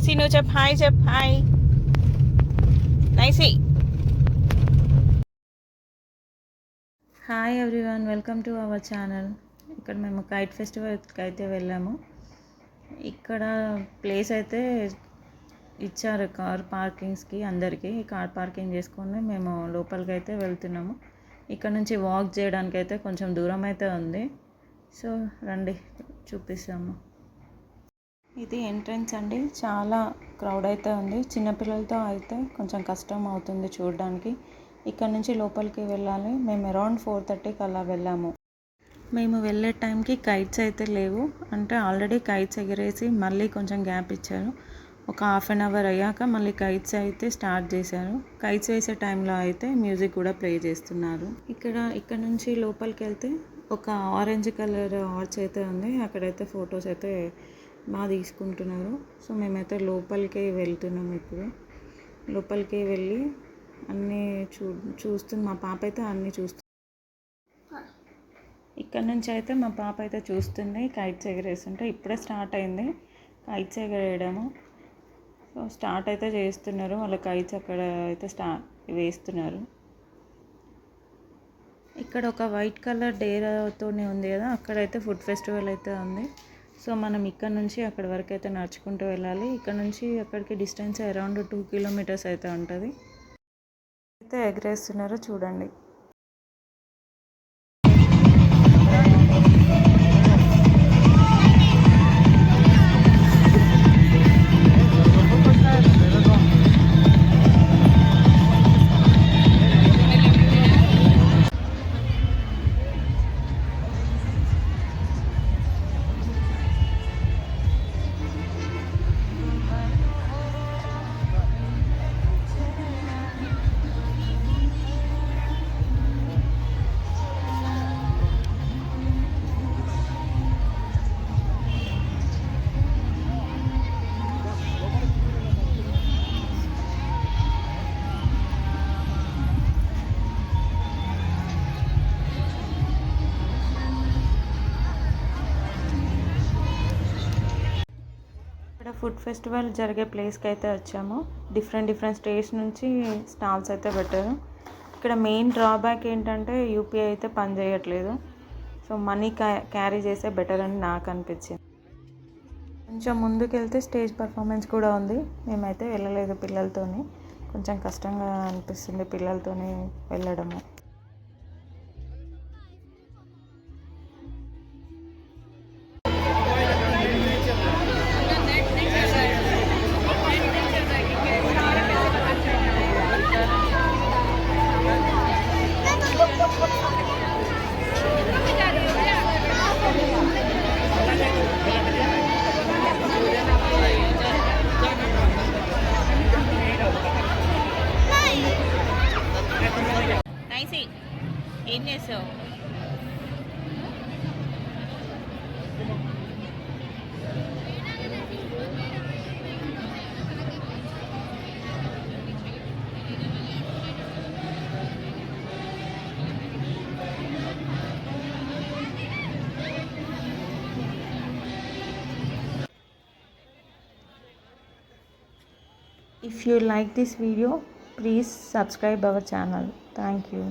నైసీ నువ్వు చెప్పు హాయ్ చెప్పు హాయ్ నైసీ. Hi everyone, welcome to our channel. ఇక్కడ మేము కైట్ ఫెస్టివల్కి అయితే వెళ్ళాము. ఇక్కడ ప్లేస్ అయితే ఇచ్చారు కార్ పార్కింగ్స్కి, అందరికీ కార్ పార్కింగ్ చేసుకొని మేము లోపలికి అయితే వెళ్తున్నాము. ఇక్కడ నుంచి వాక్ చేయడానికి అయితే కొంచెం దూరం అయితే ఉంది. సో రండి చూపిస్తాము. ఇది ఎంట్రన్స్ అండి. చాలా క్రౌడ్ అయితే ఉంది. చిన్నపిల్లలతో అయితే కొంచెం కష్టం అవుతుంది చూడడానికి. ఇక్కడ నుంచి లోపలికి వెళ్ళాలి. మేము అరౌండ్ 4:30కి అలా వెళ్ళాము. మేము వెళ్ళే టైంకి కైట్స్ అయితే లేవు, అంటే ఆల్రెడీ కైట్స్ ఎగరేసి మళ్ళీ కొంచెం గ్యాప్ ఇచ్చారు. ఒక హాఫ్ అన్ అవర్ అయ్యాక మళ్ళీ కైట్స్ అయితే స్టార్ట్ చేశారు. కైట్స్ వేసే టైంలో అయితే మ్యూజిక్ కూడా ప్లే చేస్తున్నారు. ఇక్కడ నుంచి లోపలికి వెళ్తే ఒక ఆరెంజ్ కలర్ ఆర్చ్ అయితే ఉంది. అక్కడైతే ఫొటోస్ అయితే బాగా తీసుకుంటున్నారు. సో మేమైతే లోపలికి వెళ్తున్నాము. ఇప్పుడు లోపలికి వెళ్ళి అన్నీ చూస్తుంది మా పాప అయితే అన్నీ చూస్తుంది. ఇక్కడ నుంచి అయితే మా పాప అయితే చూస్తుంది కైట్స్ ఎగరేస్తుంటే. ఇప్పుడే స్టార్ట్ అయింది కైట్స్ ఎగరేయడము. సో స్టార్ట్ అయితే చేస్తున్నారు. వాళ్ళ కైట్స్ అక్కడ అయితే వేస్తున్నారు. ఇక్కడ ఒక వైట్ కలర్ డేరాతోనే ఉంది కదా, అక్కడైతే ఫుడ్ ఫెస్టివల్ అయితే ఉంది. సో మనం ఇక్కడ నుంచి అక్కడి వరకు అయితే నడుచుకుంటూ వెళ్ళాలి. ఇక్కడ నుంచి అక్కడికి డిస్టెన్స్ అరౌండ్ 2 కిలోమీటర్స్ అయితే ఉంటుంది. అయితే ఎగరేస్తున్నారు చూడండి. ఇక్కడ ఫుడ్ ఫెస్టివల్ జరిగే ప్లేస్కి అయితే వచ్చాము. డిఫరెంట్ స్టేట్స్ నుంచి స్టాల్స్ అయితే పెట్టారు. ఇక్కడ మెయిన్ డ్రాబ్యాక్ ఏంటంటే యూపీఐ అయితే పని చేయట్లేదు. సో మనీ క్యారీ చేసే బెటర్ అని నాకు అనిపించింది. కొంచెం ముందుకు వెళ్తే స్టేజ్ పర్ఫార్మెన్స్ కూడా ఉంది. మేమైతే వెళ్ళలేదు పిల్లలతోని. కొంచెం కష్టంగా అనిపిస్తుంది పిల్లలతోని వెళ్ళడము. ఏం చేసావు? If you like this video, please subscribe our channel. Thank you.